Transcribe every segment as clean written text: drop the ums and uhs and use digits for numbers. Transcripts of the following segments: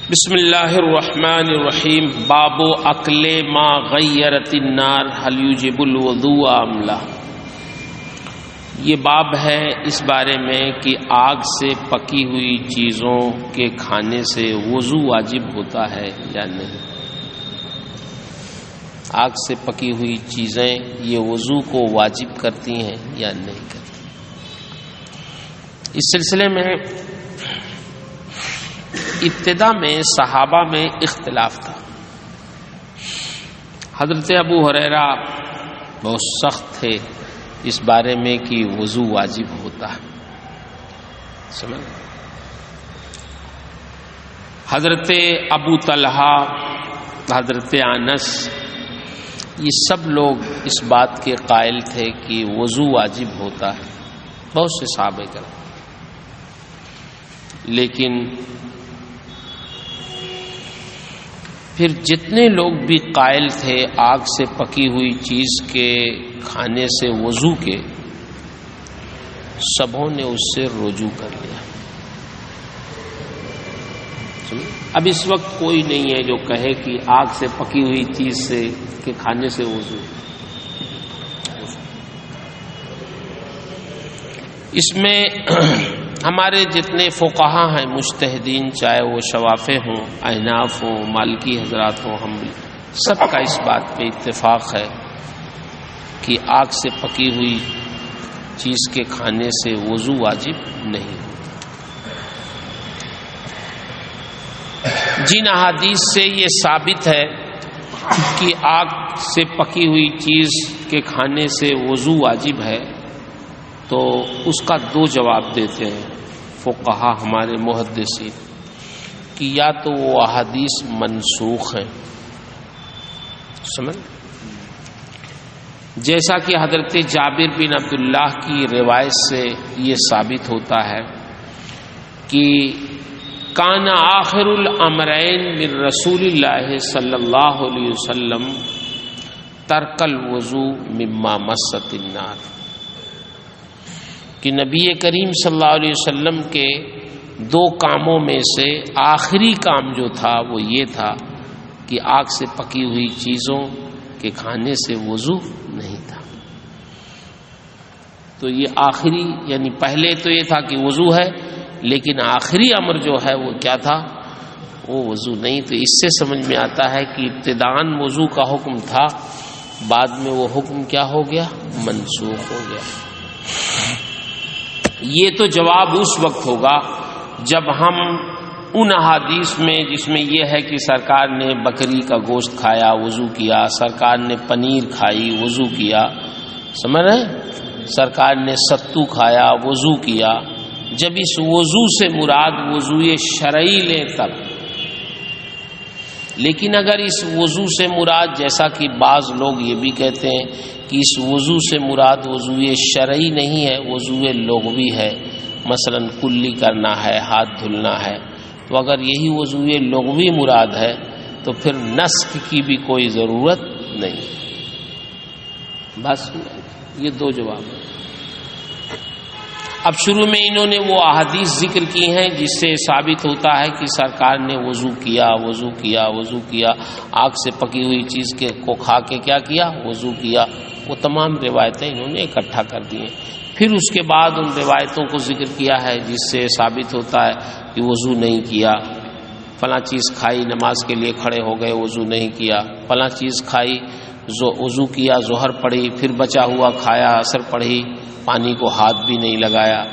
بسم اللہ الرحمن الرحیم باب اکل ما غیرت النار هل یجب الوضوء ام لا۔ یہ باب ہے اس بارے میں کہ آگ سے پکی ہوئی چیزوں کے کھانے سے وضو واجب ہوتا ہے یا نہیں۔ آگ سے پکی ہوئی چیزیں یہ وضو کو واجب کرتی ہیں یا نہیں کرتی۔ اس سلسلے میں ابتدا میں صحابہ میں اختلاف تھا۔ حضرت ابو ہریرہ بہت سخت تھے اس بارے میں کہ وضو واجب ہوتا ہے، سمجھ۔ حضرت ابو طلحہ، حضرت انس، یہ سب لوگ اس بات کے قائل تھے کہ وضو واجب ہوتا ہے، بہت سے صحابہ کرام۔ لیکن پھر جتنے لوگ بھی قائل تھے آگ سے پکی ہوئی چیز کے کھانے سے وضو کے، سبوں نے اس سے رجوع کر لیا۔ اب اس وقت کوئی نہیں ہے جو کہے کہ آگ سے پکی ہوئی چیز سے کے کھانے سے وضو۔ اس میں ہمارے جتنے فقہا ہیں مجتہدین، چاہے وہ شوافع ہوں، احناف ہوں، مالکی حضرات ہوں، حنبلی، سب کا اس بات پہ اتفاق ہے کہ آگ سے پکی ہوئی چیز کے کھانے سے وضو واجب نہیں۔ جن احادیث سے یہ ثابت ہے کہ آگ سے پکی ہوئی چیز کے کھانے سے وضو واجب ہے، تو اس کا دو جواب دیتے ہیں فقہا ہمارے محدثین کہ یا تو وہ احادیث منسوخ ہیں، سمجھ، جیسا کہ حضرت جابر بن عبداللہ کی روایت سے یہ ثابت ہوتا ہے کہ کان آخر الامرین من رسول اللہ صلی اللہ علیہ وسلم ترک الوضوء مما مست النار، کہ نبی کریم صلی اللہ علیہ وسلم کے دو کاموں میں سے آخری کام جو تھا وہ یہ تھا کہ آگ سے پکی ہوئی چیزوں کے کھانے سے وضو نہیں تھا۔ تو یہ آخری، یعنی پہلے تو یہ تھا کہ وضو ہے، لیکن آخری امر جو ہے وہ کیا تھا، وہ وضو نہیں۔ تو اس سے سمجھ میں آتا ہے کہ ابتداً وضو کا حکم تھا، بعد میں وہ حکم کیا ہو گیا، منسوخ ہو گیا۔ یہ تو جواب اس وقت ہوگا جب ہم ان احادیث میں جس میں یہ ہے کہ سرکار نے بکری کا گوشت کھایا وضو کیا، سرکار نے پنیر کھائی وضو کیا، سمجھ رہے، سرکار نے ستو کھایا وضو کیا، جب اس وضو سے مراد وضو شرعی لیں تب۔ لیکن اگر اس وضو سے مراد، جیسا کہ بعض لوگ یہ بھی کہتے ہیں کہ اس وضو سے مراد وضو شرعی نہیں ہے، وضو لغوی ہے، مثلا کلی کرنا ہے، ہاتھ دھلنا ہے، تو اگر یہی وضو لغوی مراد ہے تو پھر نسخ کی بھی کوئی ضرورت نہیں۔ بس یہ دو جواب ہیں۔ اب شروع میں انہوں نے وہ احادیث ذکر کی ہیں جس سے ثابت ہوتا ہے کہ سرکار نے وضو کیا وضو کیا وضو کیا، آگ سے پکی ہوئی چیز کو کھا کے کیا کیا، وضو کیا۔ وہ تمام روایتیں انہوں نے اکٹھا کر دی ہیں۔ پھر اس کے بعد ان روایتوں کو ذکر کیا ہے جس سے ثابت ہوتا ہے کہ وضو نہیں کیا، فلاں چیز کھائی نماز کے لیے کھڑے ہو گئے وضو نہیں کیا، فلاں چیز کھائی وضو کیا، ظہر پڑھی، پھر بچا ہوا کھایا، عصر پڑھی، پانی کو ہاتھ بھی نہیں لگایا۔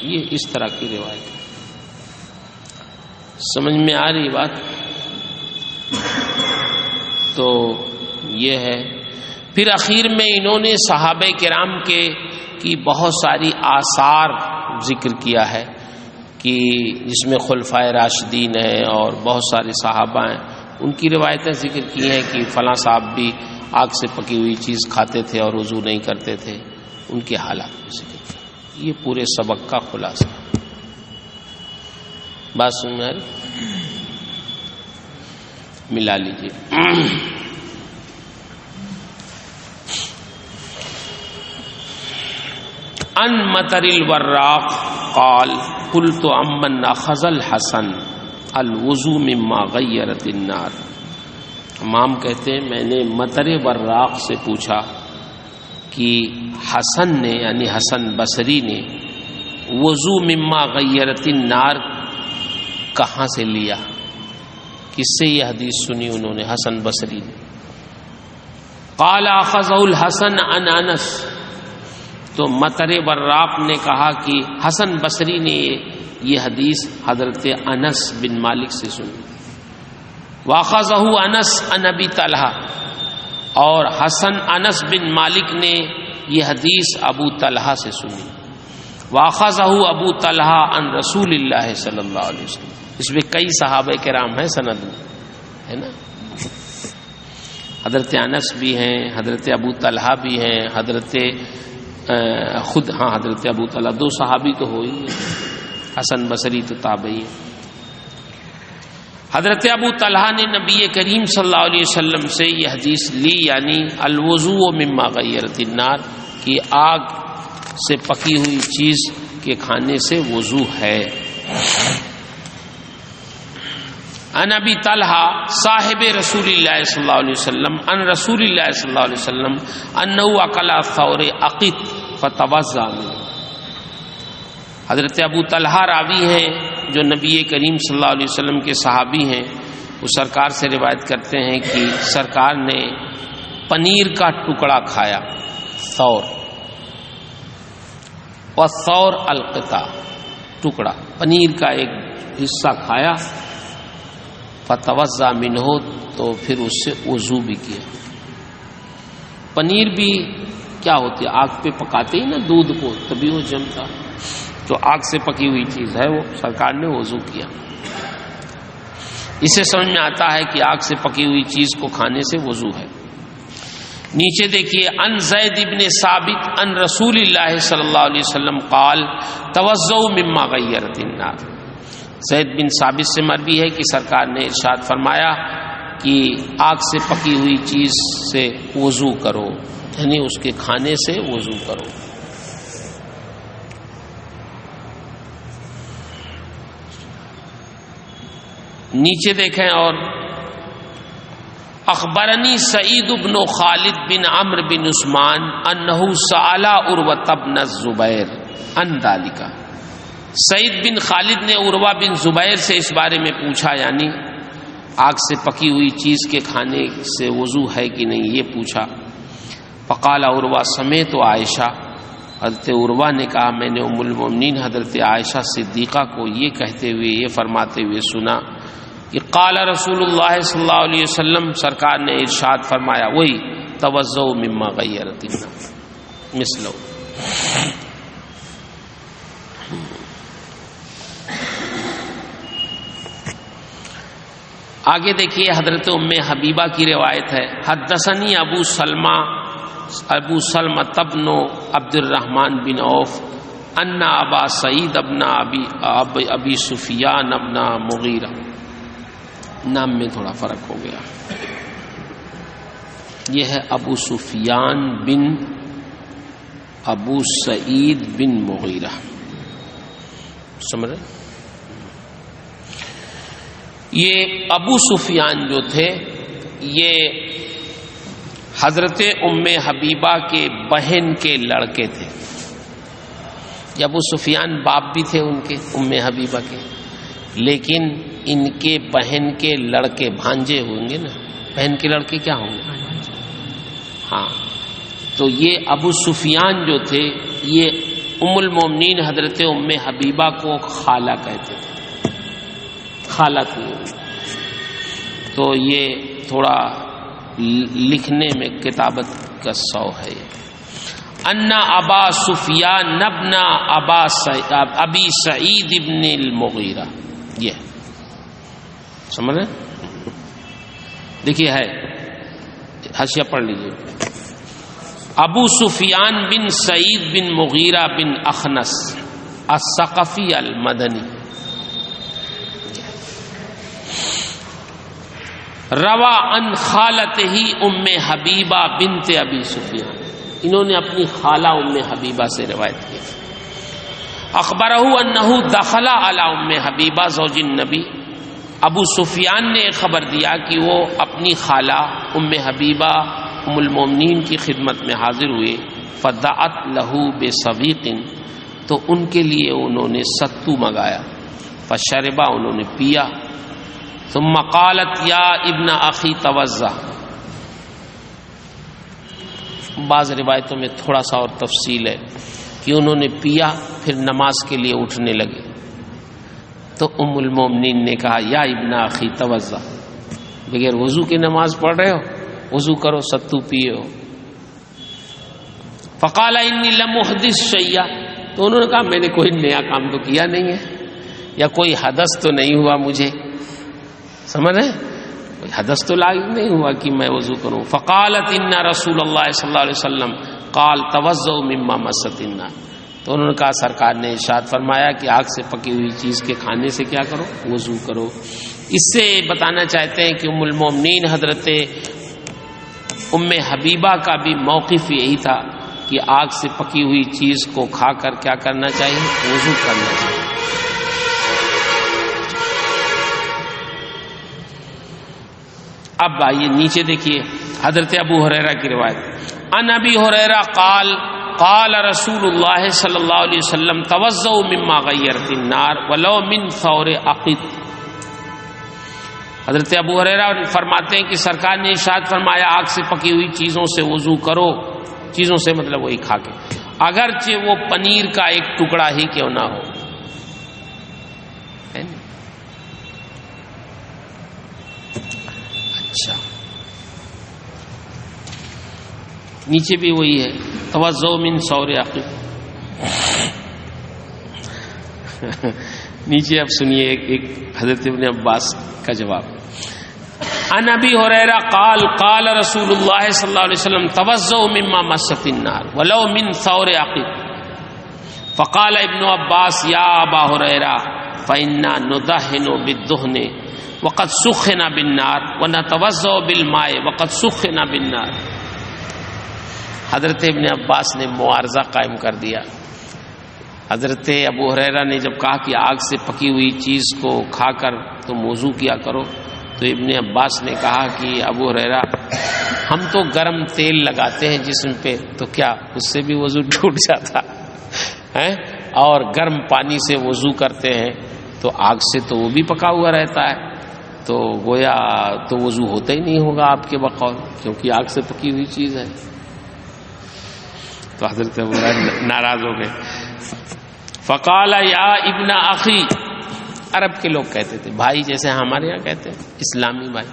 یہ اس طرح کی روایت ہے۔ سمجھ میں آ رہی بات؟ تو یہ ہے۔ پھر اخیر میں انہوں نے صحابہ کرام کے کی بہت ساری آثار ذکر کیا ہے کہ جس میں خلفائے راشدین ہیں اور بہت سارے صحابہ ہیں، ان کی روایتیں ذکر کی ہیں کہ فلاں صاحب بھی آگ سے پکی ہوئی چیز کھاتے تھے اور وضو نہیں کرتے تھے، ان کے حالات میں ذکر کی۔ یہ پورے سبق کا خلاصہ۔ بات سن میں ملا لیجیے۔ ان مطر الوراق قال قلت امن اخذ الحسن الوضو مما غیرت النار. امام کہتے ہیں میں نے مطر براق سے پوچھا کہ حسن نے یعنی حسن بصری نے وضو مما غیرت النار کہاں سے لیا، کس سے یہ حدیث سنی انہوں نے، حسن بصری نے. قال اخذہ الحسن عن انس، تو مطر براق نے کہا کہ حسن بصری نے یہ حدیث حضرت انس بن مالک سے سنی. واخذہ انس عن ابی طلحہ، اور حسن انس بن مالک نے یہ حدیث ابو طلحہ سے سنی. واخذہ ابو طلحہ عن رسول اللہ صلی اللہ علیہ وسلم. اس میں کئی صحابہ کرام ہیں سند میں، ہے نا. حضرت انس بھی ہیں، حضرت ابو طلحہ بھی ہیں، حضرت ابو طلحہ، دو صحابی تو ہو ہی، حسن بصری تو تابعی ہے. حضرت ابو طلحہ نے نبی کریم صلی اللہ علیہ وسلم سے یہ حدیث لی، یعنی الوضوء مما غیرت النار، کہ آگ سے پکی ہوئی چیز کے کھانے سے وضو ہے. ان ابی طلحہ صاحب رسول اللہ صلی اللہ علیہ وسلم ان رسول اللہ صلی اللہ علیہ وسلم انہ اکل ثور عقیق فتوضا منہ. حضرت ابو طلحہ راوی ہیں جو نبی کریم صلی اللہ علیہ وسلم کے صحابی ہیں. وہ سرکار سے روایت کرتے ہیں کہ سرکار نے پنیر کا ٹکڑا کھایا، ثور، والثور القطع، ٹکڑا پنیر کا ایک حصہ کھایا. فتوضا منہ، تو پھر اس سے وضو بھی کیا. پنیر بھی کیا ہوتی ہے، آگ پہ پکاتے ہی نا دودھ کو تبھی وہ جمتا، تو آگ سے پکی ہوئی چیز ہے وہ، سرکار نے وضو کیا. اس سے سمجھ میں آتا ہے کہ آگ سے پکی ہوئی چیز کو کھانے سے وضو ہے. نیچے دیکھیے ان زید ابن ثابت ان رسول اللہ صلی اللہ علیہ وسلم قال توضؤ مما غیرت النار. زید بن ثابت سے مروی ہے کہ سرکار نے ارشاد فرمایا کہ آگ سے پکی ہوئی چیز سے وضو کرو، یعنی اس کے کھانے سے وضو کرو. نیچے دیکھیں، اور اخبرنی سعید بن خالد بن عمرو بن عثمان انہ سأل عروۃ بن الزبیر عن ذلک. سعید بن خالد نے عروہ بن زبیر سے اس بارے میں پوچھا، یعنی آگ سے پکی ہوئی چیز کے کھانے سے وضو ہے کہ نہیں، یہ پوچھا. فقال عروہ سمعت عائشہ، حضرت عروہ نے کہا میں نے ام المؤمنین حضرت عائشہ صدیقہ کو یہ کہتے ہوئے، یہ فرماتے ہوئے سنا کہ قال رسول اللہ صلی اللہ علیہ وسلم، سرکار نے ارشاد فرمایا، وہی توضؤ مما غیرت النار مثلو. آگے دیکھیے حضرت ام حبیبہ کی روایت ہے. حدثنی ابو سلمہ بن عبد الرحمن بن عوف ان ابا سعید ابن ابی سفیان ابن مغیرہ، نام میں تھوڑا فرق ہو گیا، یہ ہے ابو سفیان بن ابو سعید بن مغیرہ. سمجھ رہے؟ یہ ابو سفیان جو تھے یہ حضرت ام حبیبہ کے بہن کے لڑکے تھے. یہ ابو سفیان باپ بھی تھے ان کے ام حبیبہ کے، لیکن ان کے بہن کے لڑکے بھانجے ہوں گے نا، بہن کے لڑکے کیا ہوں گے؟ ہاں، تو یہ ابو سفیان جو تھے یہ ام المومنین حضرت ام حبیبہ کو خالہ کہتے تھے، خالہ تھی. تو یہ تھوڑا لکھنے میں کتابت کا سو ہے. ان ابا سفیان ابن ابی سعید ابن المغیرہ، یہ سمجھ رہے؟ دیکھیے ہے، حاشیہ پڑھ لیجیے. ابو سفیان بن سعید بن مغیرہ بن اخنس الثقفی المدنی، روا ان خالتہ ام حبیبہ بنت ابی سفیان، انہوں نے اپنی خالہ ام حبیبہ سے روایت کی. اخبرہ انہ دخل علی ام حبیبہ زوج النبی، ابو سفیان نے خبر دیا کہ وہ اپنی خالہ ام حبیبہ ام المومنین کی خدمت میں حاضر ہوئے. فدعت لہو بسویق، تو ان کے لیے انہوں نے ستو منگایا. فشربا، انہوں نے پیا. ثم قالت یا ابن اخی توضا. بعض روایتوں میں تھوڑا سا اور تفصیل ہے کہ انہوں نے پیا پھر نماز کے لیے اٹھنے لگے. تو ام المومنین نے کہا یا ابن اخی توضا، بغیر وضو کے نماز پڑھ رہے ہو، وضو کرو، ستو پیے ہو. فقال انی لم احدث شیئا، تو انہوں نے کہا میں نے کوئی نیا کام تو کیا نہیں ہے، یا کوئی حدث تو نہیں ہوا مجھے، سمجھ رہے، کوئی حدث تو لاحق نہیں ہوا کہ میں وضو کروں. فقالت ان رسول اللہ صلی اللہ علیہ وسلم قال توضؤ مما مست النار، تو انہوں نے کہا سرکار نے ارشاد فرمایا کہ آگ سے پکی ہوئی چیز کے کھانے سے کیا کرو، وضو کرو. اس سے بتانا چاہتے ہیں کہ ام المومنین حضرت ام حبیبہ کا بھی موقف یہی تھا کہ آگ سے پکی ہوئی چیز کو کھا کر کیا کرنا چاہیے، وضو کرنا چاہیے. اب آئیے نیچے دیکھیے حضرت ابو ہریرہ کی روایت. عن ابی ہریرہ قال قال رسول اللہ صلی اللہ علیہ وسلم توضؤ مما غیرت النار ولو من ثور عقد. حضرت ابو ہریرہ فرماتے ہیں کہ سرکار نے ارشاد فرمایا آگ سے پکی ہوئی چیزوں سے وضو کرو. چیزوں سے مطلب وہی کھا کے، اگرچہ وہ پنیر کا ایک ٹکڑا ہی کیوں نہ ہو. اچھا نیچے بھی وہی ہے توضؤ من ثور عقد. نیچے اب سنیے ایک حضرت ابن عباس کا جواب. عن ابی ہریرہ قال قال رسول اللہ صلی اللہ علیہ وسلم توضؤ مما مست النار ولو من ثور عقد. فقال ابن عباس یا ابا ہریرہ فإنا ندهن بالدهن وقد سخن بالنار ونتوضأ بالماء وقد سخن بالنار. حضرت ابن عباس نے معارضہ قائم کر دیا. حضرت ابو ہریرہ نے جب کہا کہ آگ سے پکی ہوئی چیز کو کھا کر تم وضو کیا کرو، تو ابن عباس نے کہا کہ ابو ہریرہ ہم تو گرم تیل لگاتے ہیں جسم پہ، تو کیا اس سے بھی وضو ٹوٹ جاتا ہے؟ اور گرم پانی سے وضو کرتے ہیں تو آگ سے تو وہ بھی پکا ہوا رہتا ہے، تو گویا تو وضو ہوتا ہی نہیں ہوگا آپ کے بقول، کیونکہ آگ سے پکی ہوئی چیز ہے. تو حضرت ابو ہریرہ ناراض ہو گئے. فقال یا ابن اخی، عرب کے لوگ کہتے تھے بھائی، جیسے ہمارے یہاں کہتے ہیں اسلامی بھائی.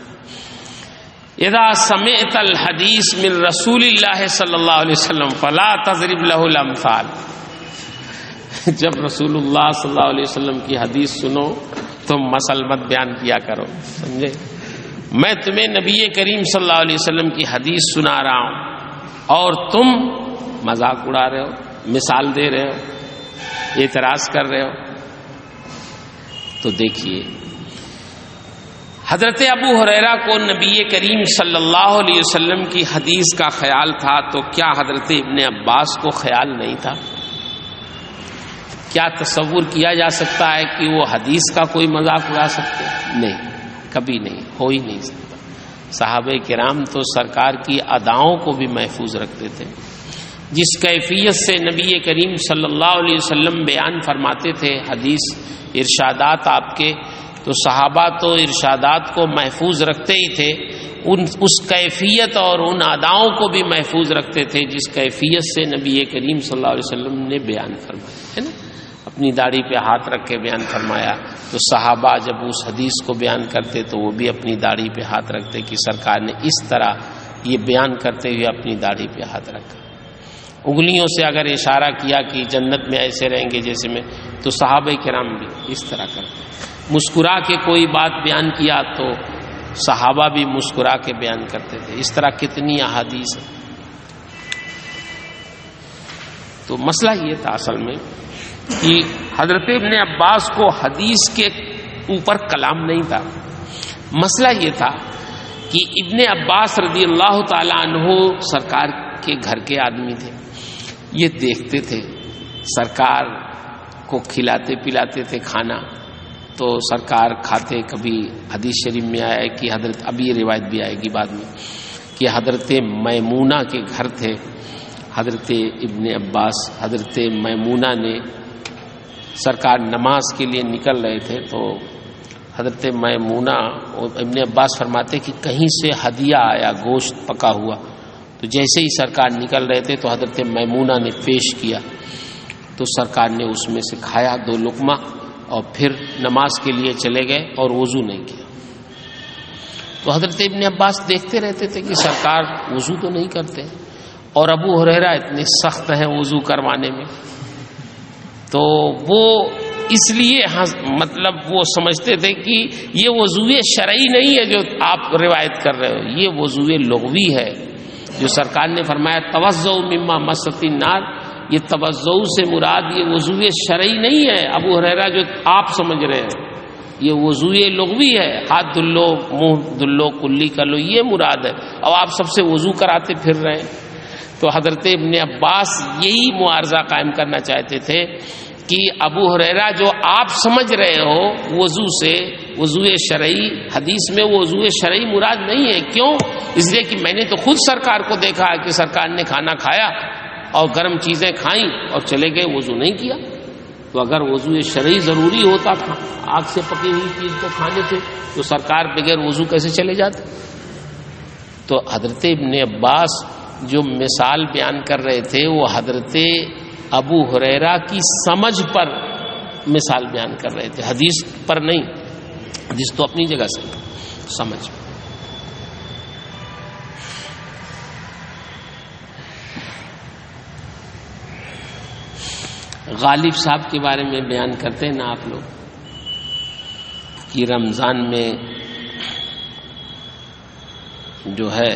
اذا سمعت الحدیث من رسول اللہ صلی اللہ علیہ وسلم فلا تضرب له الامثال. جب رسول اللہ صلی اللہ علیہ وسلم کی حدیث سنو تو مثل مت بیان کیا کرو، سمجھے. میں تمہیں نبی کریم صلی اللہ علیہ وسلم کی حدیث سنا رہا ہوں اور تم مذاق اڑا رہے ہو، مثال دے رہے ہو، اعتراض کر رہے ہو. تو دیکھیے حضرت ابو ہریرہ کو نبی کریم صلی اللہ علیہ وسلم کی حدیث کا خیال تھا، تو کیا حضرت ابن عباس کو خیال نہیں تھا؟ کیا تصور کیا جا سکتا ہے کہ وہ حدیث کا کوئی مذاق اڑا سکتے؟ نہیں، کبھی نہیں، ہو ہی نہیں سکتا. صحابہ کرام تو سرکار کی اداؤں کو بھی محفوظ رکھتے تھے. جس کیفیت سے نبی کریم صلی اللہ علیہ وسلم بیان فرماتے تھے حدیث ارشادات آپ کے، تو صحابہ تو ارشادات کو محفوظ رکھتے ہی تھے، اس کیفیت اور ان اداؤں کو بھی محفوظ رکھتے تھے جس کیفیت سے نبی کریم صلی اللہ علیہ وسلم نے بیان فرمایا ہے نا. اپنی داڑھی پہ ہاتھ رکھ کے بیان فرمایا، تو صحابہ جب اس حدیث کو بیان کرتے تو وہ بھی اپنی داڑھی پہ ہاتھ رکھتے کہ سرکار نے اس طرح یہ بیان کرتے ہوئے اپنی داڑھی پہ ہاتھ رکھا. انگلیوں سے اگر اشارہ کیا کہ جنت میں ایسے رہیں گے جیسے میں، تو صحابہ کرام بھی اس طرح کرتے. مسکرا کے کوئی بات بیان کیا تو صحابہ بھی مسکرا کے بیان کرتے تھے. اس طرح کتنی احادیث ہیں. تو مسئلہ یہ تھا اصل میں کہ حضرت ابن عباس کو حدیث کے اوپر کلام نہیں تھا. مسئلہ یہ تھا کہ ابن عباس رضی اللہ تعالی عنہ سرکار کے گھر کے آدمی تھے. یہ دیکھتے تھے سرکار کو کھلاتے پلاتے تھے کھانا، تو سرکار کھاتے. کبھی حدیث شریف میں آیا ہے کہ حضرت، اب یہ روایت بھی آئے گی بعد میں، کہ حضرت میمونہ کے گھر تھے حضرت ابن عباس. حضرت میمونہ نے، سرکار نماز کے لیے نکل رہے تھے تو حضرت میمونہ اور ابن عباس فرماتے کہ کہیں سے ہدیہ آیا گوشت پکا ہوا، تو جیسے ہی سرکار نکل رہے تھے تو حضرت میمونہ نے پیش کیا، تو سرکار نے اس میں سے کھایا 2 لقمہ اور پھر نماز کے لیے چلے گئے اور وضو نہیں کیا. تو حضرت ابن عباس دیکھتے رہتے تھے کہ سرکار وضو تو نہیں کرتے، اور ابو ہریرہ اتنے سخت ہیں وضو کروانے میں. تو وہ اس لیے مطلب وہ سمجھتے تھے کہ یہ وضو شرعی نہیں ہے جو آپ روایت کر رہے ہو، یہ وضو لغوی ہے. جو سرکار نے فرمایا توضؤ مما مست النار، یہ توضؤ سے مراد یہ وضو شرعی نہیں ہے ابو ہریرہ جو آپ سمجھ رہے ہیں، یہ وضو لغوی ہے. ہاتھ دھل لو، منہ دھل لو، کلی کر لو، یہ مراد ہے. اور آپ سب سے وضو کراتے پھر رہے ہیں. تو حضرت ابن عباس یہی معارضہ قائم کرنا چاہتے تھے کہ ابو ہریرہ جو آپ سمجھ رہے ہو وضو سے، وضو شرعی، حدیث میں وضو شرعی مراد نہیں ہے. کیوں؟ اس لیے کہ میں نے تو خود سرکار کو دیکھا ہے کہ سرکار نے کھانا کھایا اور گرم چیزیں کھائیں اور چلے گئے، وضو نہیں کیا. تو اگر وضو شرعی ضروری ہوتا تھا، آگ سے پکی ہوئی چیز کو کھانے تھے، تو سرکار بغیر وضو کیسے چلے جاتے؟ تو حضرت ابن عباس جو مثال بیان کر رہے تھے وہ حضرت ابو ہریرہ کی سمجھ پر مثال بیان کر رہے تھے، حدیث پر نہیں. حدیث تو اپنی جگہ سے، سمجھ. غالب صاحب کے بارے میں بیان کرتے ہیں نا آپ لوگ کہ رمضان میں جو ہے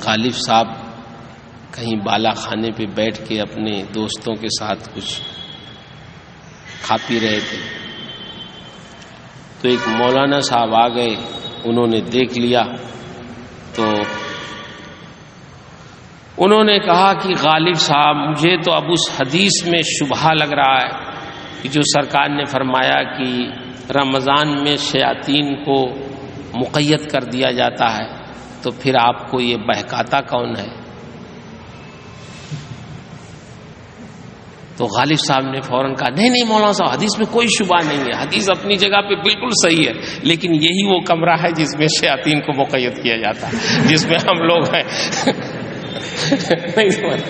غالب صاحب کہیں بالا خانے پہ بیٹھ کے اپنے دوستوں کے ساتھ کچھ کھا پی رہے تھے، تو ایک مولانا صاحب آ گئے، انہوں نے دیکھ لیا تو انہوں نے کہا کہ غالب صاحب مجھے تو اب اس حدیث میں شبہہ لگ رہا ہے کہ جو سرکار نے فرمایا کہ رمضان میں شیاطین کو مقید کر دیا جاتا ہے، تو پھر آپ کو یہ بہکاتا کون ہے؟ تو غالب صاحب نے فوراً کہا نہیں نہیں مولانا صاحب، حدیث میں کوئی شبہ نہیں ہے، حدیث اپنی جگہ پہ بالکل صحیح ہے، لیکن یہی وہ کمرہ ہے جس میں شیاطین کو مقید کیا جاتا ہے، جس میں ہم لوگ ہیں. نہیں سمجھ،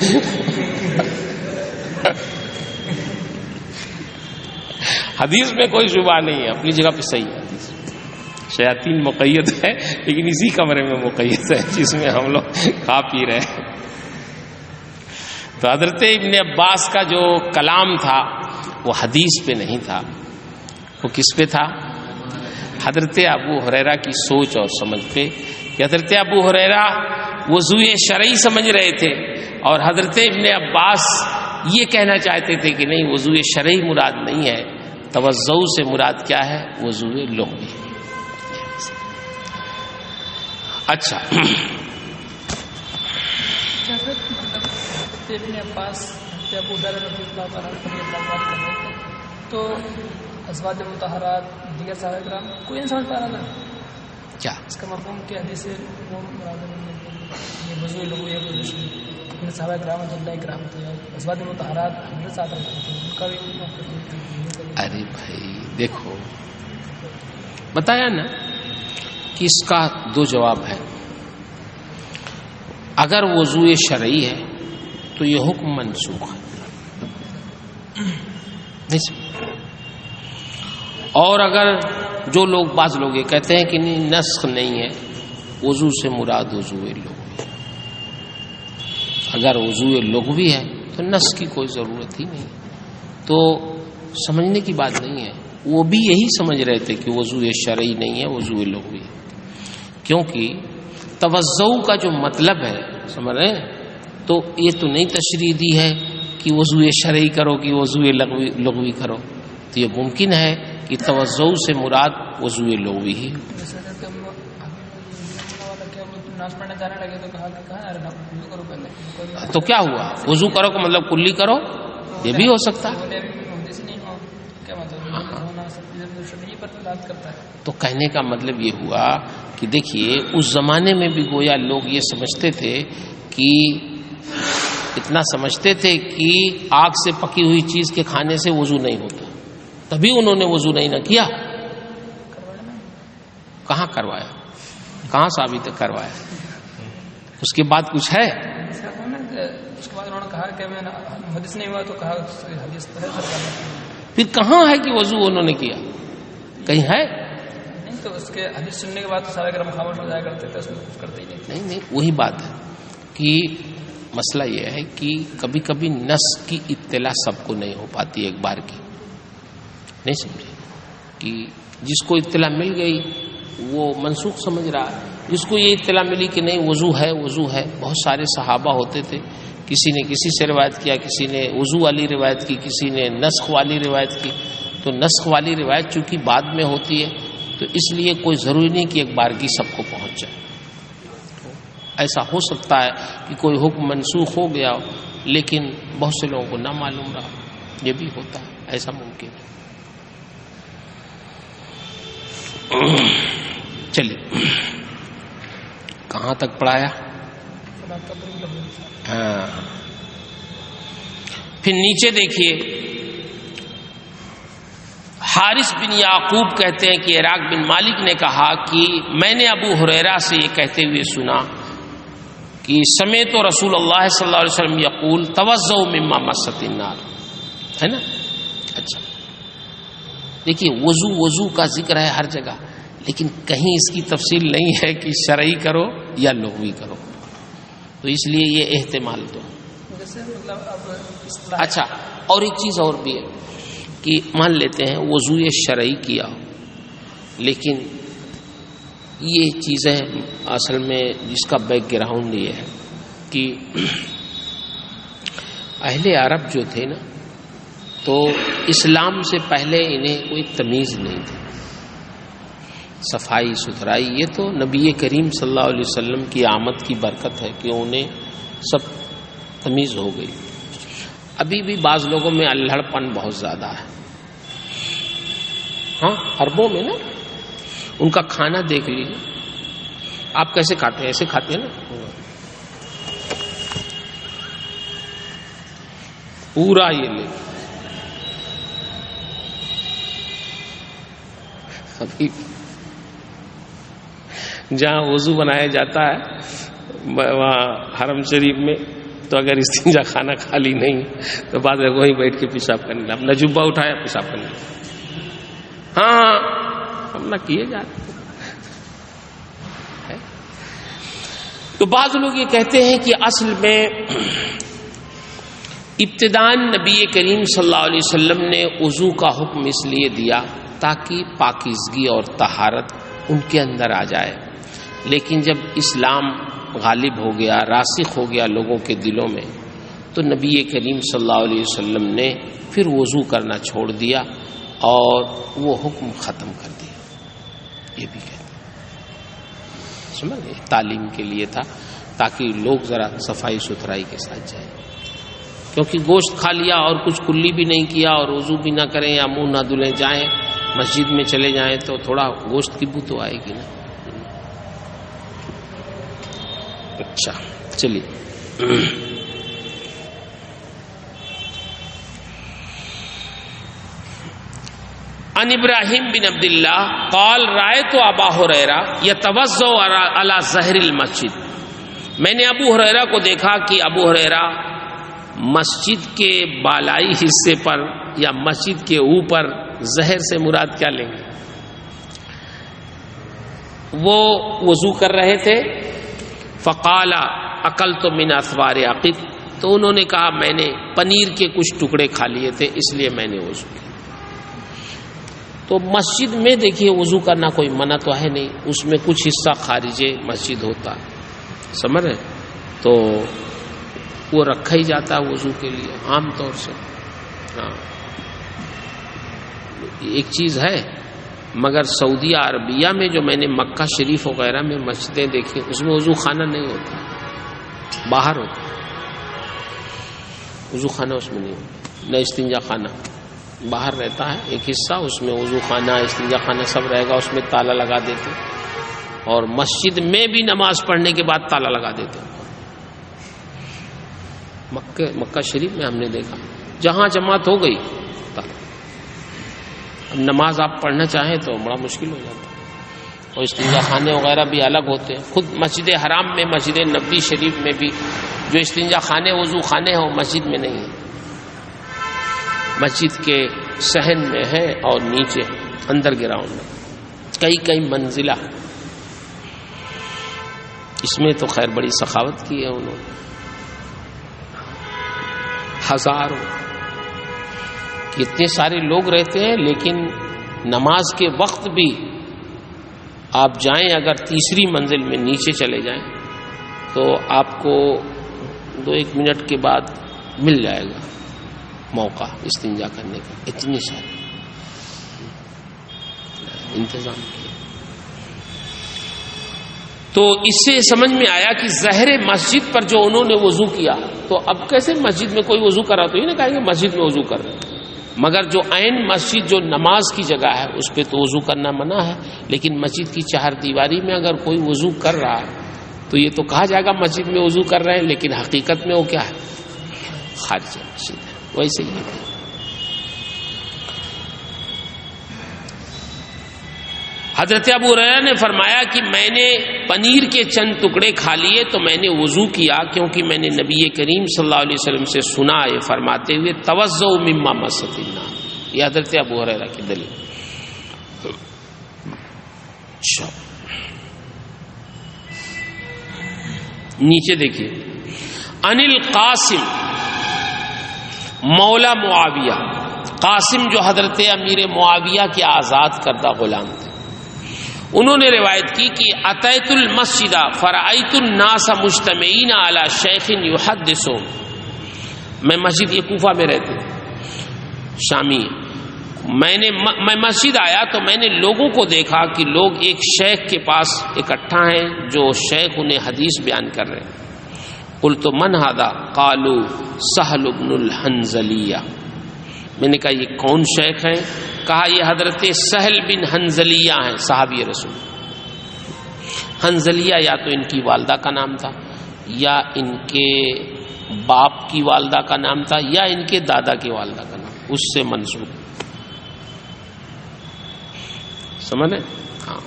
حدیث میں کوئی شبہ نہیں ہے، اپنی جگہ پہ صحیح ہے. حدیث شیاطین مقید ہے لیکن اسی کمرے میں مقید ہے جس میں ہم لوگ کھا پی رہے ہیں. تو حضرت ابن عباس کا جو کلام تھا وہ حدیث پہ نہیں تھا، وہ کس پہ تھا؟ حضرت ابو ہریرہ کی سوچ اور سمجھ پہ. کہ حضرت ابو ہریرہ وضو شرعی سمجھ رہے تھے اور حضرت ابن عباس یہ کہنا چاہتے تھے کہ نہیں، وضو شرعی مراد نہیں ہے، توضؤ سے مراد کیا ہے؟ وضو لغوی. اچھا، ابن عباس ابو ہریرہ رضی اللہ تعالیٰ عنہ تو ازواج مطہرات دیگر صحابہ کرام کوئی نہیں سمجھ پا رہا نا کیا اس کا مفہوم کہ حدیث وہ مراد یہ وضو لغوی ہے. صحابہ کرام رضی اللہ کرام تھے، ازواج مطہرات حضرت ساتھ رہتے تھے، ان کا بھی. ارے بھائی دیکھو، بتایا نا کہ اس کا 2 جواب ہے. اگر وضو شرعی ہے تو یہ حکم منسوخ ہے، اور اگر جو لوگ، بعض لوگ یہ کہتے ہیں کہ نہیں نسخ نہیں ہے، وضو سے مراد وضو لغوی. اگر وضو لغوی ہے تو نسخ کی کوئی ضرورت ہی نہیں. تو سمجھنے کی بات نہیں ہے، وہ بھی یہی سمجھ رہے تھے کہ وضو شرعی نہیں ہے، وضو لغوی ہے. کیونکہ توضؤ کا جو مطلب ہے، سمجھ رہے ہیں، تو یہ تو نہیں تشریح دی ہے کہ وضو شرعی کرو کہ وضو لغوی کرو. تو یہ ممکن ہے کہ توضؤ سے مراد وضو لغوی ہی. تو کیا ہوا؟ وضو کرو کا مطلب کلی کرو، یہ بھی ہو سکتا ہے. ہونا سب چیزیں یہی پر بات کرتا ہے. تو کہنے کا مطلب یہ ہوا کہ دیکھیے اس زمانے میں بھی گویا لوگ یہ سمجھتے تھے کہ اتنا سمجھتے تھے کہ آگ سے پکی ہوئی چیز کے کھانے سے وضو نہیں ہوتا, تبھی انہوں نے وضو نہیں نہ کیا. کہاں کروایا, کہاں ثابت کروایا؟ اس کے بعد کچھ ہے؟ اس کے بعد انہوں نے کہا کہ میں حدیث نہیں ہوا تو کہا حدیث پھر کہاں ہے کہ وضو انہوں نے کیا؟ کہیں ہے؟ نہیں, تو اس کے حدیث سننے کے بعد تو سارے گرم خاموش ہو جایا کرتے تھے, اس میں کچھ کرتے ہی نہیں. نہیں, وہی بات ہے کہ مسئلہ یہ ہے کہ کبھی کبھی نص کی اطلاع سب کو نہیں ہو پاتی ایک بار کی. نہیں سمجھے کہ جس کو اطلاع مل گئی وہ منسوخ سمجھ رہا ہے, جس کو یہ اطلاع ملی کہ نہیں وضو ہے وضو ہے. بہت سارے صحابہ ہوتے تھے, کسی نے کسی سے روایت کیا, کسی نے وضو والی روایت کی, کسی نے نسخ والی روایت کی. تو نسخ والی روایت چونکہ بعد میں ہوتی ہے تو اس لیے کوئی ضروری نہیں کہ ایک بارگی سب کو پہنچ جائے. ایسا ہو سکتا ہے کہ کوئی حکم منسوخ ہو گیا لیکن بہت سے لوگوں کو نہ معلوم رہا, یہ بھی ہوتا ہے, ایسا ممکن ہے. چلیے کہاں تک پڑھایا؟ ہاں, پھر نیچے دیکھیے, حارث بن یعقوب کہتے ہیں کہ عراق بن مالک نے کہا کہ میں نے ابو ہریرہ سے یہ کہتے ہوئے سنا کہ سمعت رسول اللہ صلی اللہ علیہ وسلم یقول توضؤ مما مست النار, ہے نا. اچھا دیکھیے وضو کا ذکر ہے ہر جگہ, لیکن کہیں اس کی تفصیل نہیں ہے کہ شرعی کرو یا لغوی کرو, تو اس لیے یہ احتمال تو. اچھا, اور ایک چیز اور بھی ہے کہ مان لیتے ہیں وضو شرعی کیا لیکن یہ چیزیں اصل میں جس کا بیک گراؤنڈ یہ ہے کہ اہل عرب جو تھے نا تو اسلام سے پہلے انہیں کوئی تمیز نہیں تھی, صفائی ستھرائی. یہ تو نبی کریم صلی اللہ علیہ وسلم کی آمد کی برکت ہے کہ انہیں سب تمیز ہو گئی. ابھی بھی بعض لوگوں میں الہڑ پن بہت زیادہ ہے. ہاں عربوں میں نا ان کا کھانا دیکھ لیجیے, آپ کیسے کھاتے ہیں, ایسے کھاتے ہیں نا, پورا یہ لے. ابھی جہاں وضو بنایا جاتا ہے وہاں حرم شریف میں, تو اگر استنجا کھانا خالی نہیں تو بعد میں وہیں بیٹھ کے پیشاب کرنے لگا, اپنا جبہ اٹھایا پیشاب کرنے لگا. ہاں ہم نہ کیے جاتے. تو بعض لوگ یہ کہتے ہیں کہ اصل میں ابتداءً نبی کریم صلی اللہ علیہ وسلم نے وضو کا حکم اس لیے دیا تاکہ پاکیزگی اور طہارت ان کے اندر آ جائے, لیکن جب اسلام غالب ہو گیا, راسخ ہو گیا لوگوں کے دلوں میں, تو نبی کریم صلی اللہ علیہ وسلم نے پھر وضو کرنا چھوڑ دیا اور وہ حکم ختم کر دیا. یہ بھی کہتے ہیں سمجھ گئے, تعلیم کے لیے تھا تاکہ لوگ ذرا صفائی ستھرائی کے ساتھ جائیں, کیونکہ گوشت کھا لیا اور کچھ کلی بھی نہیں کیا اور وضو بھی نہ کریں یا منہ نہ دھلیں جائیں مسجد میں چلے جائیں تو تھوڑا گوشت کی بو تو آئے گی نا. اچھا چلیے, عن ابراہیم بن عبد اللہ قال رأیت ابا ہریرہ یتوضأ علی ظہر المسجد, میں نے ابو ہریرہ کو دیکھا کہ ابو ہریرہ مسجد کے بالائی حصے پر یا مسجد کے اوپر, ظہر سے مراد کیا لیں گے, وہ وضو کر رہے تھے. فقال اکلت من اثوار عقب, تو انہوں نے کہا میں نے پنیر کے کچھ ٹکڑے کھا لیے تھے اس لیے میں نے وضو کیا. تو مسجد میں دیکھیے وضو کرنا کوئی منع تو ہے نہیں, اس میں کچھ حصہ خارج مسجد ہوتا ہے, سمجھ رہے, تو وہ رکھا ہی جاتا ہے وضو کے لیے عام طور سے. ہاں ایک چیز ہے, مگر سعودیہ عربیہ میں جو میں نے مکہ شریف وغیرہ میں مسجدیں دیکھی اس میں وضو خانہ نہیں ہوتا, باہر ہوتا وضو خانہ, اس میں نہیں ہوتا, نہ استنجا خانہ, باہر رہتا ہے ایک حصہ، اس میں وضو خانہ استنجا خانہ سب رہے گا، اس میں تالا لگا دیتے، اور مسجد میں بھی نماز پڑھنے کے بعد تالا لگا دیتے. مکہ شریف میں ہم نے دیکھا جہاں جماعت ہو گئی تالا. اب نماز آپ پڑھنا چاہیں تو بڑا مشکل ہو جاتا ہے. اور استنجا خانے وغیرہ بھی الگ ہوتے ہیں. خود مسجد حرام میں، مسجد نبوی شریف میں بھی جو استنجا خانے وضو خانے ہیں وہ مسجد میں نہیں ہیں، مسجد کے صحن میں ہے اور نیچے اندر گراؤنڈ میں کئی منزلہ. اس میں تو خیر بڑی سخاوت کی ہے انہوں نے. ہزاروں کتنے سارے لوگ رہتے ہیں، لیکن نماز کے وقت بھی آپ جائیں اگر تیسری منزل میں نیچے چلے جائیں تو آپ کو 2-1 منٹ کے بعد مل جائے گا موقع استنجا کرنے کا. اتنے سارے انتظام کیا. تو اس سے سمجھ میں آیا کہ ظاہر مسجد پر جو انہوں نے وضو کیا، تو اب کیسے مسجد میں کوئی وضو کرا تو یہ نہ کہیں گے مسجد میں وضو کر رہے ہیں، مگر جو عین مسجد جو نماز کی جگہ ہے اس پہ تو وضو کرنا منع ہے. لیکن مسجد کی 4 دیواری میں اگر کوئی وضو کر رہا ہے تو یہ تو کہا جائے گا مسجد میں وضو کر رہے ہیں، لیکن حقیقت میں وہ کیا ہے؟ خارج مسجد ہے. ویسے ہی حضرت ابو ہریرہ نے فرمایا کہ میں نے پنیر کے چند ٹکڑے کھا لیے تو میں نے وضو کیا، کیونکہ میں نے نبی کریم صلی اللہ علیہ وسلم سے سنا یہ فرماتے ہوئے توضؤ مما مست النار. یہ حضرت ابو ہریرہ کی دلیل. نیچے دیکھیے، ان القاسم مولا معاویہ، قاسم جو حضرت امیر معاویہ کے آزاد کردہ غلام تھے، انہوں نے روایت کی کہ اتیت المسجد فرأیت الناس مجتمعین علی شیخ یحدث. میں مسجد، یہ کوفہ میں رہتے شامی، میں مسجد آیا تو میں نے لوگوں کو دیکھا کہ لوگ ایک شیخ کے پاس اکٹھا ہیں جو شیخ انہیں حدیث بیان کر رہے ہیں. قلت من ھذا؟ قالوا سہل بن الحنظلیہ. میں نے کہا یہ کون شیخ ہیں؟ کہا یہ حضرت سہل بن حنظلیہ ہیں، صحابی رسول. حنظلیہ یا تو ان کی والدہ کا نام تھا، یا ان کے باپ کی والدہ کا نام تھا، یا ان کے دادا کی والدہ کا نام، اس سے منسوب. سمجھے؟ ہاں.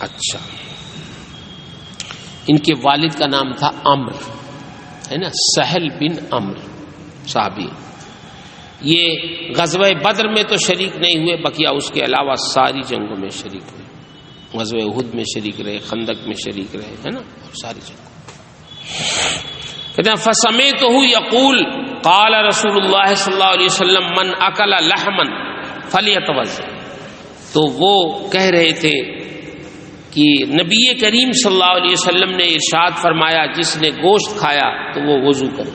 اچھا، ان کے والد کا نام تھا عمرو، ہے نا، سہل بن عمرو صحابی. یہ غزوہ بدر میں تو شریک نہیں ہوئے، بقیہ اس کے علاوہ ساری جنگوں میں شریک ہوئے. غزوہ احد میں شریک رہے، خندق میں شریک رہے، ہے نا، اور ساری جنگوں. کہتے ہیں فسمعتہ یقول قال رسول اللہ صلی اللہ علیہ وسلم من اکل لحما فلیتوضأ. تو وہ کہہ رہے تھے کہ نبی کریم صلی اللہ علیہ وسلم نے ارشاد فرمایا جس نے گوشت کھایا تو وہ وضو کرے.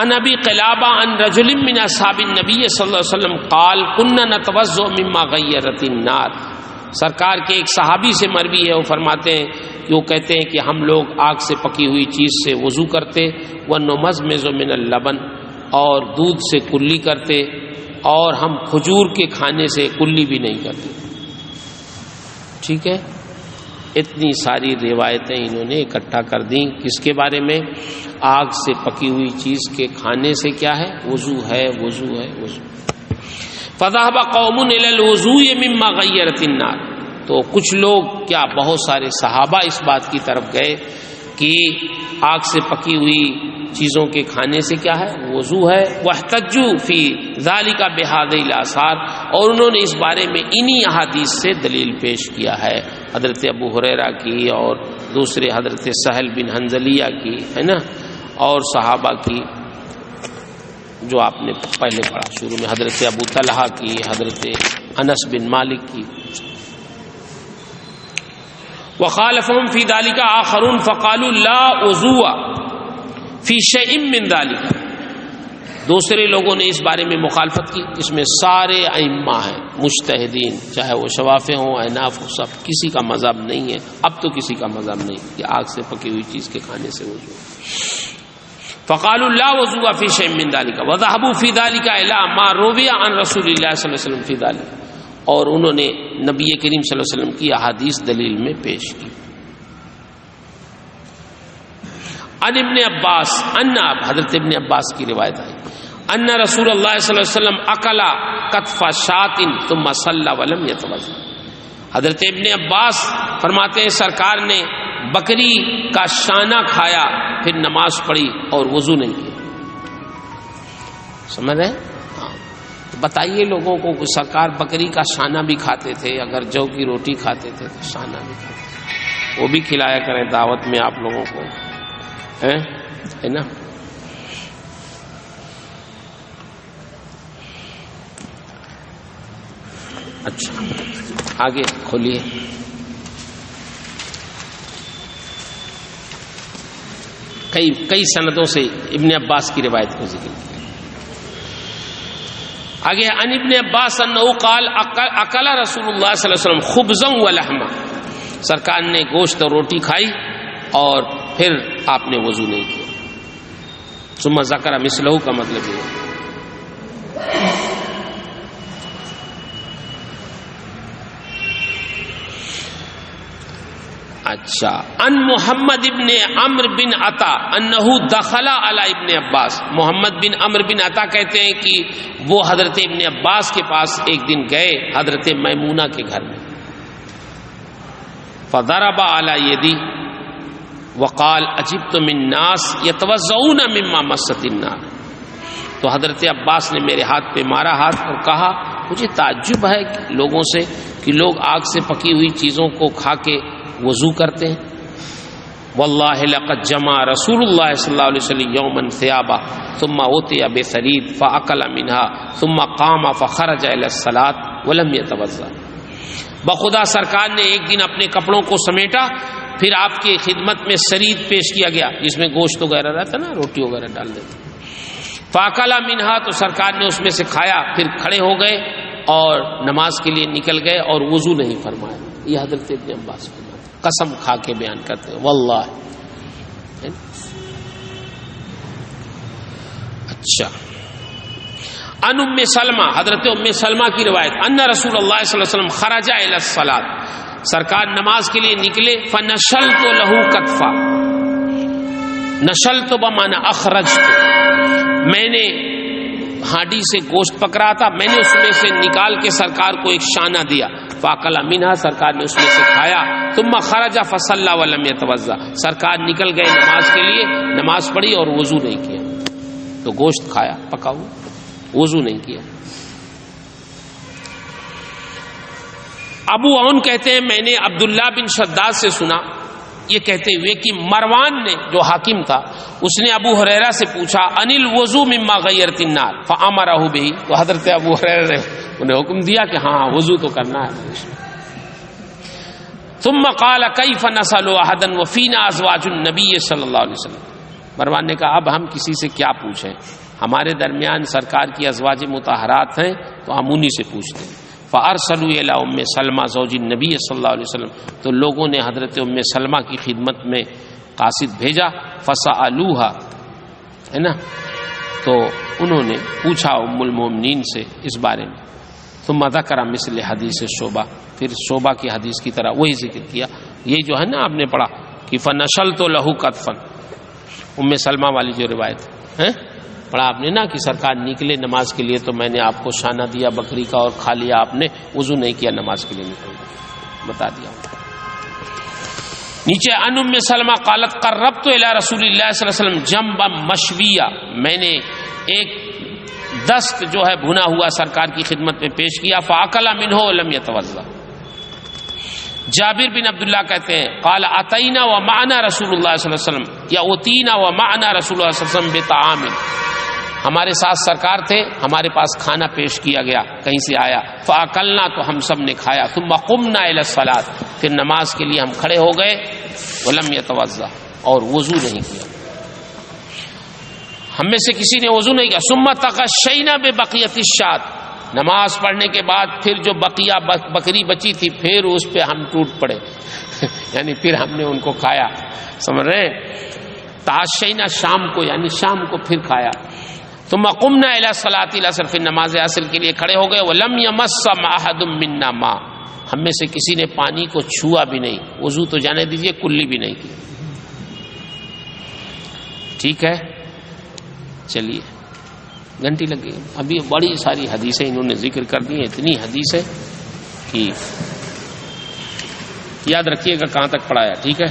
عن ابی قلابہ عن رجل من اصحاب النبی صلی اللہ علیہ وسلم قال كنا نتوضأ مما غیرت النار. سرکار کے ایک صحابی سے مروی ہے، وہ فرماتے ہیں کہ وہ کہتے ہیں کہ ہم لوگ آگ سے پکی ہوئی چیز سے وضو کرتے، ونمزمز من اللبن، اور دودھ سے کلی کرتے، اور ہم کھجور کے کھانے سے کلی بھی نہیں کرتے. ٹھیک ہے، اتنی ساری روایتیں انہوں نے اکٹھا کر دیں کس کے بارے میں؟ آگ سے پکی ہوئی چیز کے کھانے سے کیا ہے؟ وضو ہے، وضو ہے، وضو. فذهب قوم الى الوضوء مما غیرت النار. تو کچھ لوگ کیا، بہت سارے صحابہ اس بات کی طرف گئے کہ آگ سے پکی ہوئی چیزوں کے کھانے سے کیا ہے؟ وضو ہے. واحتجوا فی ذلک بهذه الاثار، اور انہوں نے اس بارے میں انہی احادیث سے دلیل پیش کیا ہے، حضرت ابو ہریرہ کی اور دوسرے حضرت سہل بن حنظلیہ کی، ہے نا، اور صحابہ کی جو آپ نے پہلے پڑھا شروع میں، حضرت ابو طلحہ کی، حضرت انس بن مالک کی. وخالفهم فی ذلک آخرون فقالوا لا وضوء فی شیء من ذلک. دوسرے لوگوں نے اس بارے میں مخالفت کی، اس میں سارے ائمہ ہیں مجتہدین، چاہے وہ شوافع ہوں احناف ہوں، سب کسی کا مذہب نہیں ہے، اب تو کسی کا مذہب نہیں کہ آگ سے پکی ہوئی چیز کے کھانے سے وضو۔ فقالوا لا وضوء فی شیء من ذلک وذهبوا فی ذلک الی ما روی عن رسول اللہ صلی اللہ علیہ وسلم فی ذلک، اور انہوں نے نبی کریم صلی اللہ علیہ وسلم کی احادیث دلیل میں پیش کی۔ ان ابن عباس، ان حضرت ابن عباس کی روایت ہے، ان رسول اللہ صلی اللہ علیہ وسلم اکل کتف شاۃ ثم صلی ولم یتوضا۔ حضرت ابن عباس فرماتے ہیں سرکار نے بکری کا شانہ کھایا، پھر نماز پڑھی اور وضو نہیں کیا۔ سمجھ رہے؟ ہاں، بتائیے لوگوں کو کہ سرکار بکری کا شانہ بھی کھاتے تھے، اگر جو کی روٹی کھاتے تھے تو شانہ بھی کھاتے تھے، وہ بھی کھلایا کریں دعوت میں آپ لوگوں کو، ہے نا؟ اچھا آگے کھولیے۔ کئی سندوں سے ابن عباس کی روایت کو ذکر کیا۔ آگے ان ابن عباس انہ قال اکل رسول اللہ صلی اللہ علیہ وسلم خبزا ولحما، سرکار نے گوشت اور روٹی کھائی اور پھر آپ نے وضو نہیں کیا۔ ثم ذکر مثلہ کا مطلب یہ ہے۔ اچھا، ان محمد ابن عمرو بن عطا انہ دخل علی ابن عباس، محمد بن عمرو بن عطا کہتے ہیں کہ وہ حضرت ابن عباس کے پاس ایک دن گئے حضرت میمونہ کے گھر میں، فضرب علی یدی وقال عجبت من الناس یتوضؤون مما مست النار، تو حضرت عباس نے میرے ہاتھ پہ مارا ہاتھ اور کہا مجھے تعجب ہے لوگوں سے کہ لوگ آگ سے پکی ہوئی چیزوں کو کھا کے وضو کرتے ہیں۔ واللہ لقد جمع رسول اللہ صلی اللہ علیہ وسلم یوما ثیابا ثم اوتی بثرید فاکل منها ثم قام فخرج الى الصلاۃ ولم يتوضا، بخدا سرکار نے ایک دن اپنے کپڑوں کو سمیٹا، پھر آپ کی خدمت میں سرید پیش کیا گیا جس میں گوشت وغیرہ رہتا نا، روٹی وغیرہ ڈال دیتے، فاکل منها تو سرکار نے اس میں سے کھایا، پھر کھڑے ہو گئے اور نماز کے لیے نکل گئے اور وضو نہیں فرمایا۔ یہ حضرت ابن عباس کو قسم کھا کے بیان کرتے ہیں واللہ۔ اچھا، ان ام سلمہ، حضرت ام سلمہ کی روایت، ان رسول اللہ صلی اللہ علیہ وسلم خرج الی الصلاۃ، سرکار نماز کے لیے نکلے، فنشلت له کتفا، نشلت بمعنی اخرجت، میں نے ہانڈی سے گوشت پکڑا تھا، میں نے اس میں سے نکال کے سرکار کو ایک شانہ دیا، فاکل منها، سرکار نے اس میں سے کھایا، ثم خرج فصلى ولم يتوضا، سرکار نکل گئے نماز کے لیے، نماز پڑھی اور وضو نہیں کیا، تو گوشت کھایا پکا ہوا، وضو نہیں کیا۔ ابو عون کہتے ہیں میں نے عبداللہ بن شداد سے سنا یہ کہتے ہوئے کہ مروان نے جو حاکم تھا اس نے ابو ہریرہ سے پوچھا انل وضو مما غیرت النار فامرہ بہ، تو حضرت ابو ہریرہ نے انہیں حکم دیا کہ ہاں وضو تو کرنا ہے۔ ثم قال کیف نسأل احدا وفینا ازواج النبی صلی اللہ علیہ وسلم، مروان نے کہا اب ہم کسی سے کیا پوچھیں، ہمارے درمیان سرکار کی ازواج مطہرات ہیں تو ہم انہی سے پوچھتے ہیں۔ فارسلوا الی ام سلمہ زوج النبی صلی اللہ علیہ وسلم، تو لوگوں نے حضرت ام سلمہ کی خدمت میں قاصد بھیجا، فسألوها، ہے نا، تو انہوں نے پوچھا ام المومنین سے اس بارے میں، ثم ذکر مثل حدیث شعبہ، پھر شعبہ کی حدیث کی طرح وہی ذکر کیا، یہ جو ہے نا آپ نے پڑھا کہ فنشلت له کتفا، ام سلمہ والی جو روایت ہے پڑھا آپ نے نا کہ سرکار نکلے نماز کے لیے تو میں نے آپ کو شانہ دیا بکری کا اور کھا لیا، آپ نے وضو نہیں کیا نماز کے لیے نکل گیا، بتا دیا۔ نیچے ان ام سلمہ قالت قربت الی رسول اللہ صلی اللہ علیہ وسلم جنبا مشویہ، میں نے ایک دست جو ہے بھنا ہوا سرکار کی خدمت میں پیش کیا، فاکل منہ ولم یتوضا۔ جابر بن عبداللہ کہتے ہیں قال اتینا ومعنا رسول اللہ صلی اللہ علیہ وسلم یا اتینا ومعنا رسول اللہ صلی اللہ علیہ وسلم بطعام، ہمارے ساتھ سرکار تھے، ہمارے پاس کھانا پیش کیا گیا، کہیں سے آیا، فاکلنا، تو ہم سب نے کھایا، ثم قمنا الی الصلاۃ، پھر نماز کے لیے ہم کھڑے ہو گئے، ولم یتوضا، اور وضو نہیں کیا۔ ہم میں سے کسی نے وضو نہیں کیا. ثم تغشینا ببقیۃ الشاۃ، نماز پڑھنے کے بعد پھر جو بقیہ بکری بچی تھی پھر اس پہ ہم ٹوٹ پڑے یعنی پھر ہم نے ان کو کھایا. سمجھ رہے ہیں؟ تعشینا شام کو، یعنی شام کو پھر کھایا. ثم قمنا الی صلاۃ العصر، پھر نماز عصر کے لیے کھڑے ہو گئے. ولم یمس احد منا ماء، ہم میں سے کسی نے پانی کو چھوا بھی نہیں. وضو تو جانے دیجئے، کلی بھی نہیں. ٹھیک ہے، چلیے گھنٹی لگ گئی. ابھی بڑی ساری حدیثیں انہوں نے ذکر کر دی ہیں، اتنی حدیثیں کہ یاد رکھیے گا کہاں تک پڑھایا. ٹھیک ہے.